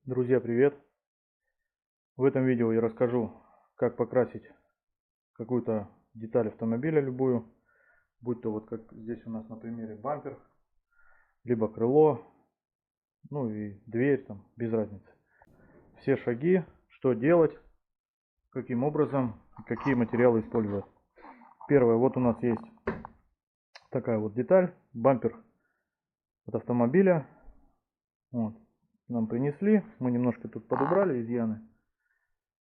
Друзья, привет! В этом видео я расскажу, как покрасить какую-то деталь автомобиля, любую, будь то вот как здесь у нас на примере бампер, либо крыло, ну и дверь, там, без разницы. Все шаги, что делать, каким образом, какие материалы использовать. Первое, вот у нас есть такая вот деталь, бампер от автомобиля. Вот. Нам принесли, мы немножко тут подобрали изъяны.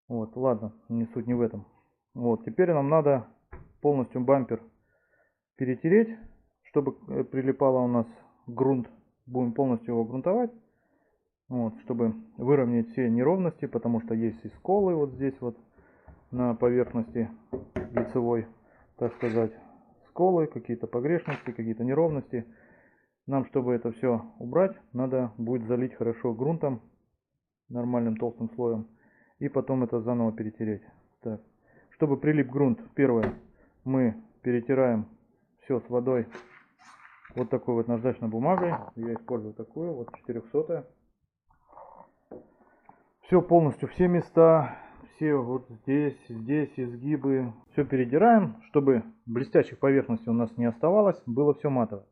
Вот, ладно, не суть не в этом. Вот, теперь нам надо полностью бампер перетереть, чтобы прилипало у нас грунт. Будем полностью его грунтовать, вот, чтобы выровнять все неровности, потому что есть и сколы вот здесь вот на поверхности лицевой, так сказать, сколы, какие-то погрешности, какие-то неровности. Нам, чтобы это все убрать, надо будет залить хорошо грунтом, нормальным толстым слоем, и потом это заново перетереть. Так. Чтобы прилип грунт, первое, мы перетираем все с водой вот такой вот наждачной бумагой. Я использую такую, вот 400. Все полностью, все места, все вот здесь изгибы, все перетираем, чтобы блестящих поверхностей у нас не оставалось, было все матовое.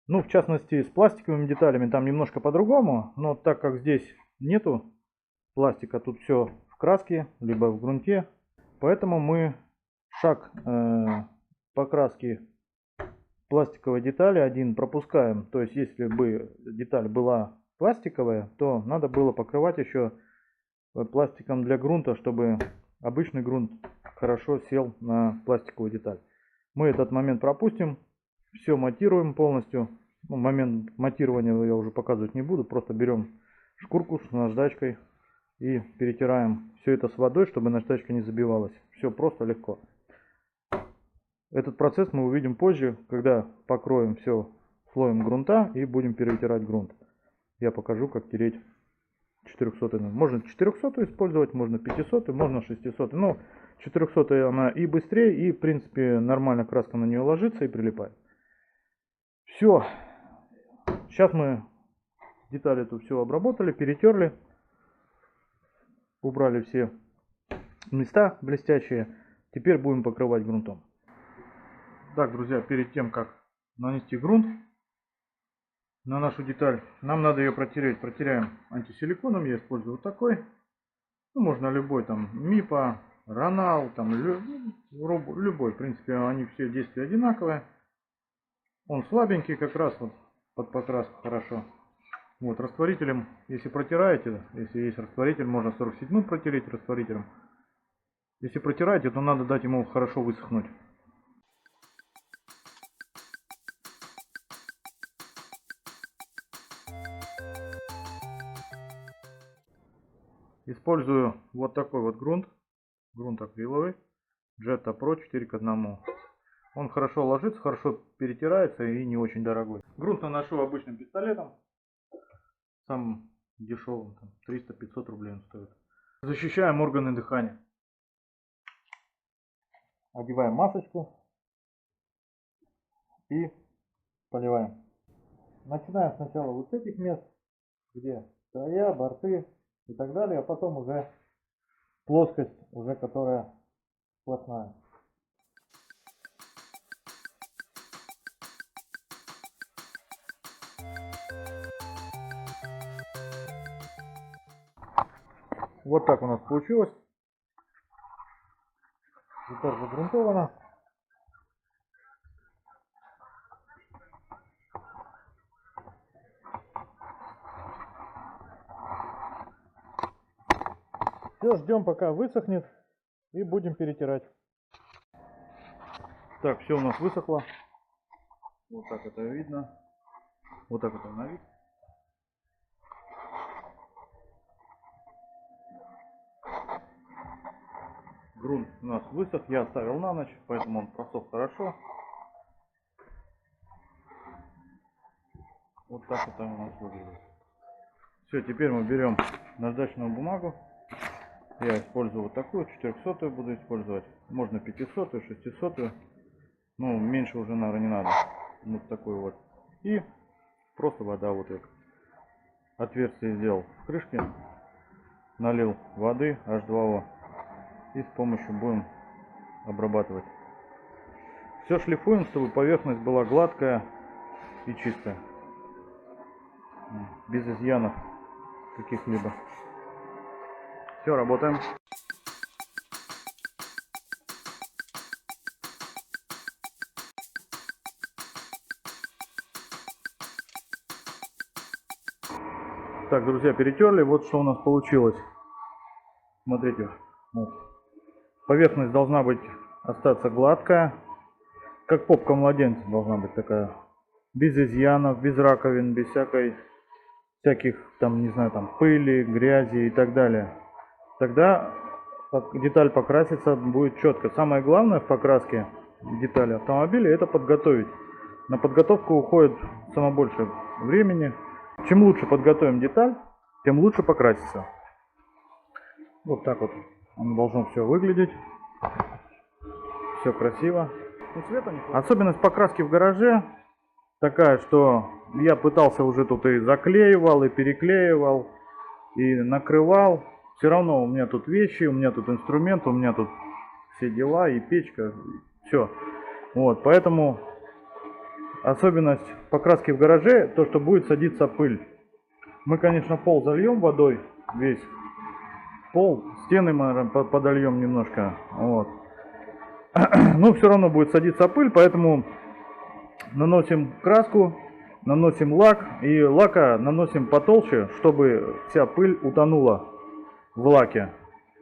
Ну, в частности, с пластиковыми деталями там немножко по-другому, но так как здесь нету пластика, тут все в краске, либо в грунте, поэтому мы шаг покраски пластиковой детали один пропускаем. То есть, если бы деталь была пластиковая, то надо было покрывать еще пластиком для грунта, чтобы обычный грунт хорошо сел на пластиковую деталь. Мы этот момент пропустим, все матируем полностью. Ну, момент матирования я уже показывать не буду, просто берем шкурку с наждачкой и перетираем все это с водой, чтобы наждачка не забивалась. Все просто, легко. Этот процесс мы увидим позже, когда покроем все слоем грунта и будем перетирать грунт. Я покажу, как тереть 400. Можно 400 использовать, можно 500, можно 600. Но 400 она и быстрее, и в принципе нормально краска на нее ложится и прилипает. Все. Сейчас мы детали эту все обработали, перетерли, убрали все места блестящие. Теперь будем покрывать грунтом. Так, друзья, перед тем, как нанести грунт на нашу деталь, нам надо ее протереть. Протеряем антисиликоном, я использую вот такой. Ну, можно любой, там, МИПа, Ронал, там, любой. В принципе, они все действия одинаковые. Он слабенький, как раз вот под покраску хорошо. Вот, растворителем, если протираете, если есть растворитель, можно 47 протереть растворителем. Если протираете, то надо дать ему хорошо высохнуть. Использую вот такой вот грунт акриловый, Jetta Pro 4 к 1. Он хорошо ложится, хорошо перетирается и не очень дорогой. Грунт наношу обычным пистолетом, самым дешевым, 300-500 рублей он стоит. Защищаем органы дыхания. Одеваем масочку и поливаем. Начинаем сначала вот с этих мест, где края, борты и так далее, а потом уже плоскость, уже которая сплошная. Вот так у нас получилось. Деталь загрунтована. Все, ждем пока высохнет и будем перетирать. Так, все у нас высохло. Вот так это видно. Вот так это на вид. Грунт у нас высох, я оставил на ночь, поэтому он просох хорошо. Вот так это у нас выглядит. Все, теперь мы берем наждачную бумагу. Я использую вот такую, 400 буду использовать. Можно 500, 600. Ну, меньше уже, наверное, не надо. Вот такой вот. И просто вода вот эта. отверстие сделал в крышке, налил воды H2O и с помощью будем обрабатывать. Все шлифуем, чтобы поверхность была гладкая и чистая, без изъянов каких-либо. Все, работаем. Так, друзья, перетерли. Вот что у нас получилось. Смотрите, вот. Поверхность должна быть остаться гладкая, как попка младенца должна быть такая, без изъянов, без раковин, без всяких там, не знаю, там пыли, грязи и так далее. Тогда деталь покрасится будет четко. Самое главное в покраске детали автомобиля это подготовить. На подготовку уходит самое больше времени. Чем лучше подготовим деталь, тем лучше покрасится. Вот так вот оно должно все выглядеть. Все красиво. Особенность покраски в гараже такая, что я пытался уже тут и заклеивал, и переклеивал, и накрывал. Все равно у меня тут вещи, у меня тут инструмент, у меня тут все дела, и печка, все. Вот, поэтому особенность покраски в гараже, то, что будет садиться пыль. Мы, конечно, пол зальем водой, весь пол, стены мы подольем немножко, вот. Но все равно будет садиться пыль, поэтому наносим краску, наносим лак, и лака наносим потолще, чтобы вся пыль утонула в лаке.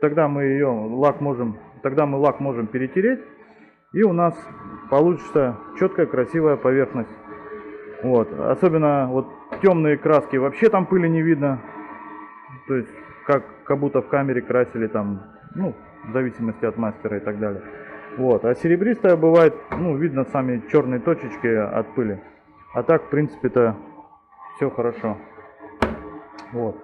Тогда мы лак можем перетереть, и у нас получится четкая красивая поверхность. Вот. Особенно вот темные краски, вообще там пыли не видно. То есть как будто в камере красили там, ну, в зависимости от мастера и так далее. Вот. А серебристая бывает, ну, видно сами черные точечки от пыли. А так, в принципе-то, все хорошо. Вот.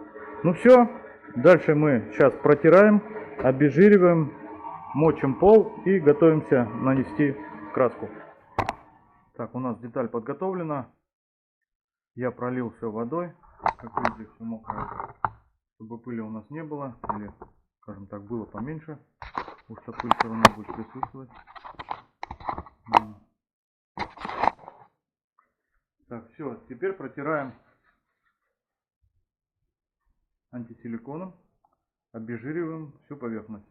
Ну все. Дальше мы сейчас протираем, обезжириваем, мочим пол и готовимся нанести краску. Так, у нас деталь подготовлена. Я пролил все водой, как видите, все мокрое, чтобы пыли у нас не было, или, скажем так, было поменьше, потому что пыль все равно будет присутствовать. Так, все, теперь протираем антисиликоном, обезжириваем всю поверхность.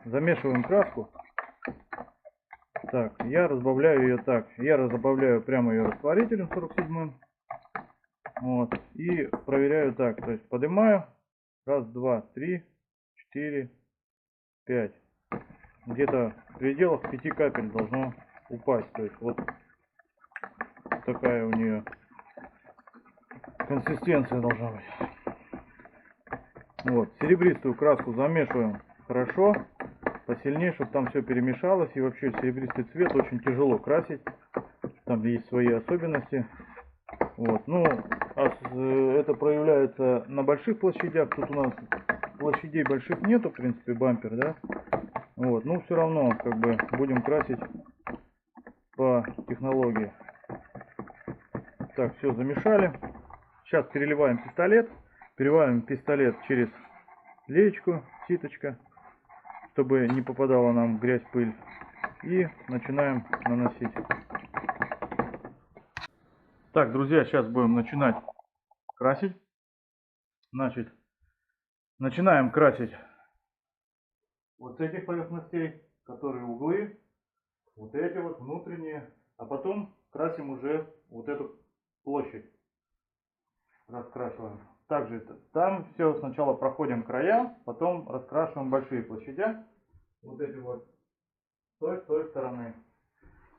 Замешиваем краску. Так, я разбавляю ее так. Я разбавляю прямо ее растворителем 47-м. Вот. И проверяю так. То есть поднимаю. Раз, два, три, 4, 5. Где-то в пределах 5 капель должно упасть. То есть вот такая у нее консистенция должна быть. Вот. Серебристую краску замешиваем хорошо. Посильнее, чтобы там все перемешалось. И вообще серебристый цвет очень тяжело красить. Там есть свои особенности. Вот. Ну, это проявляется на больших площадях. Тут у нас площадей больших нету, в принципе, бампер, да. Вот. Но все равно, как бы, будем красить по технологии. Так, все замешали. Сейчас переливаем пистолет. Переливаем пистолет через леечку, ситочка, чтобы не попадала нам грязь, пыль. И начинаем наносить. Так, друзья, сейчас будем начинать красить. Значит, начинаем красить вот с этих поверхностей, которые углы, вот эти вот внутренние, а потом красим уже вот эту площадь. Раскрашиваем. Также там все сначала проходим края, потом раскрашиваем большие площади. Вот эти вот с той стороны.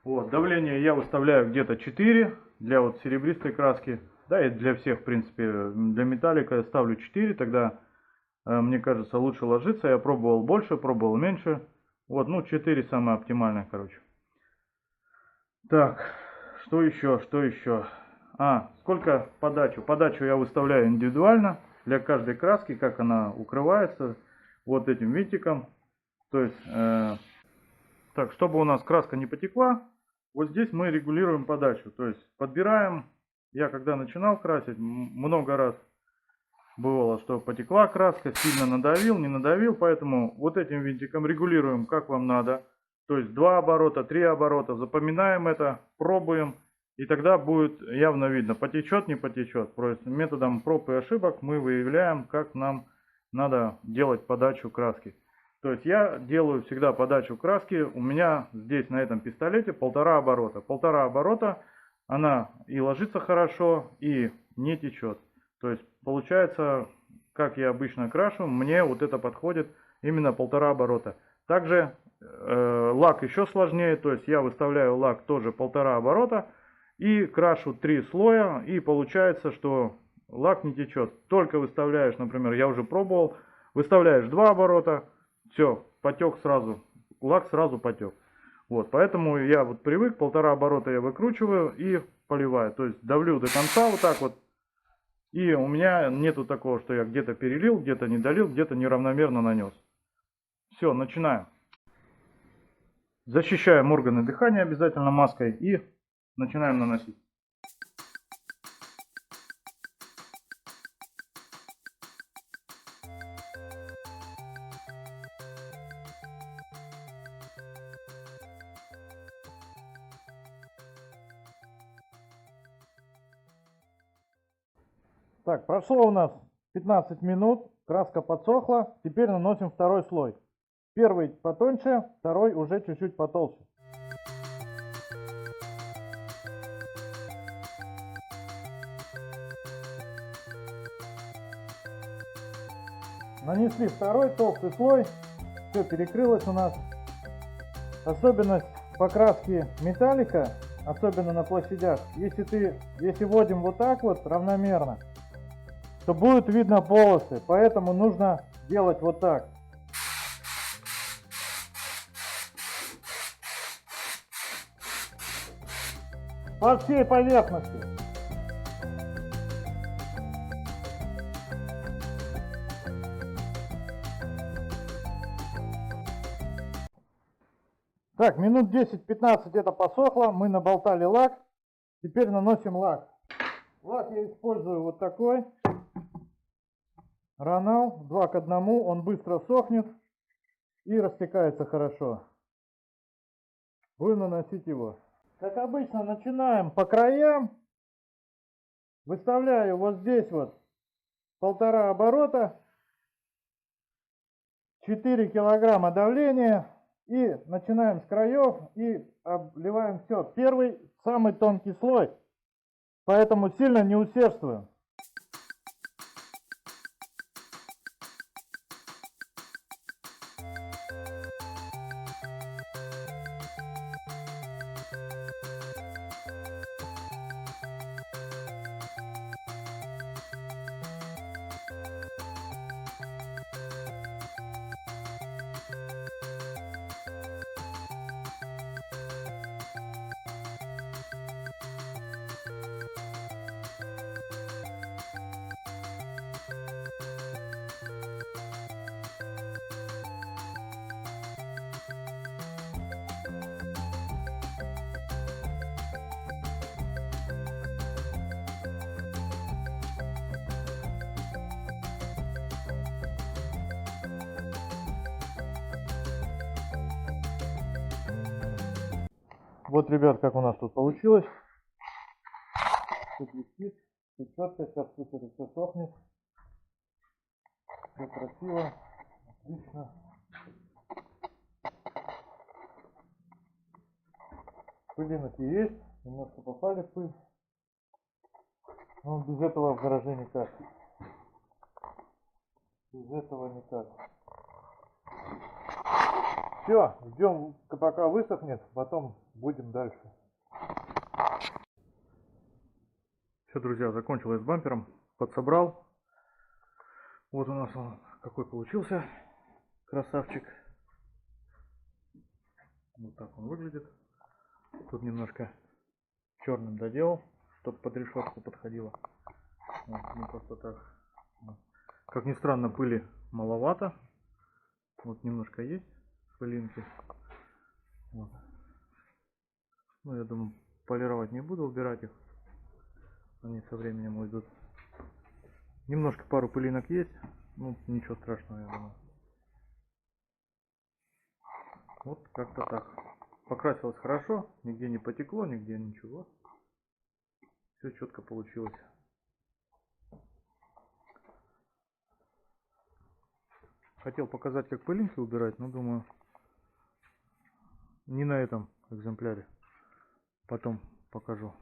Вот, давление я выставляю где-то 4 для вот серебристой краски. Да, и для всех, в принципе, для металлика я ставлю 4, тогда, мне кажется, лучше ложится. Я пробовал больше, пробовал меньше. Вот, ну 4 самое оптимальное, короче. Так, что еще, что еще? Сколько подачу? Подачу я выставляю индивидуально для каждой краски, как она укрывается вот этим винтиком. То есть, так, чтобы у нас краска не потекла, вот здесь мы регулируем подачу. То есть подбираем, я когда начинал красить, много раз бывало, что потекла краска, сильно надавил, не надавил, поэтому вот этим винтиком регулируем, как вам надо. То есть 2 оборота, 3 оборота, запоминаем это, пробуем, и тогда будет явно видно, потечет, не потечет. Просто методом проб и ошибок мы выявляем, как нам надо делать подачу краски. То есть я делаю всегда подачу краски, у меня здесь на этом пистолете 1,5 оборота. 1,5 оборота она и ложится хорошо, и не течет. То есть получается, как я обычно крашу, мне вот это подходит именно 1,5 оборота. Также лак еще сложнее, то есть я выставляю лак тоже 1,5 оборота и крашу 3 слоя, и получается, что лак не течет. Только выставляешь, например, я уже пробовал, выставляешь 2 оборота, все, потек сразу, лак сразу потек. Вот, поэтому я вот привык, 1,5 оборота я выкручиваю и поливаю. То есть давлю до конца вот так вот. И у меня нету такого, что я где-то перелил, где-то не долил, где-то неравномерно нанес. Все, начинаем. Защищаем органы дыхания обязательно маской и начинаем наносить. Так, прошло у нас 15 минут, краска подсохла, теперь наносим второй слой. Первый потоньше, второй уже чуть-чуть потолще. Нанесли второй толстый слой, все перекрылось у нас. Особенность покраски металлика, особенно на площадях, если вводим вот так вот равномерно, то будет видно полосы, поэтому нужно делать вот так. По всей поверхности. Так, минут 10-15 это посохло, мы наболтали лак, теперь наносим лак. Лак я использую вот такой. Ронал 2 к 1, он быстро сохнет и растекается хорошо. Будем наносить его. Как обычно, начинаем по краям. Выставляю вот здесь вот 1,5 оборота, 4 килограмма давления. И начинаем с краев и обливаем все. Первый, самый тонкий слой, поэтому сильно не усердствуем. Вот, ребят, как у нас тут получилось. Все блестит, все четко, сейчас пусть это все сохнет. Все красиво, отлично. Пылинки есть, немножко попали в пыль. Но без этого в гараже никак. Без этого никак. Все, ждем, пока высохнет, потом будем дальше. Все, друзья, закончилось с бампером, подсобрал. Вот у нас он какой получился, красавчик. Вот так он выглядит. Тут немножко черным доделал, чтобы под решетку подходило. Вот, не просто так. Вот. Как ни странно, пыли маловато. Вот немножко есть пылинки. Вот. Ну, я думаю, полировать не буду, убирать их. Они со временем уйдут. Немножко пару пылинок есть. Ну, ничего страшного, я думаю. Вот как-то так. Покрасилось хорошо, нигде не потекло, нигде ничего. Все четко получилось. Хотел показать, как пылинки убирать, но думаю, не на этом экземпляре. Потом покажу.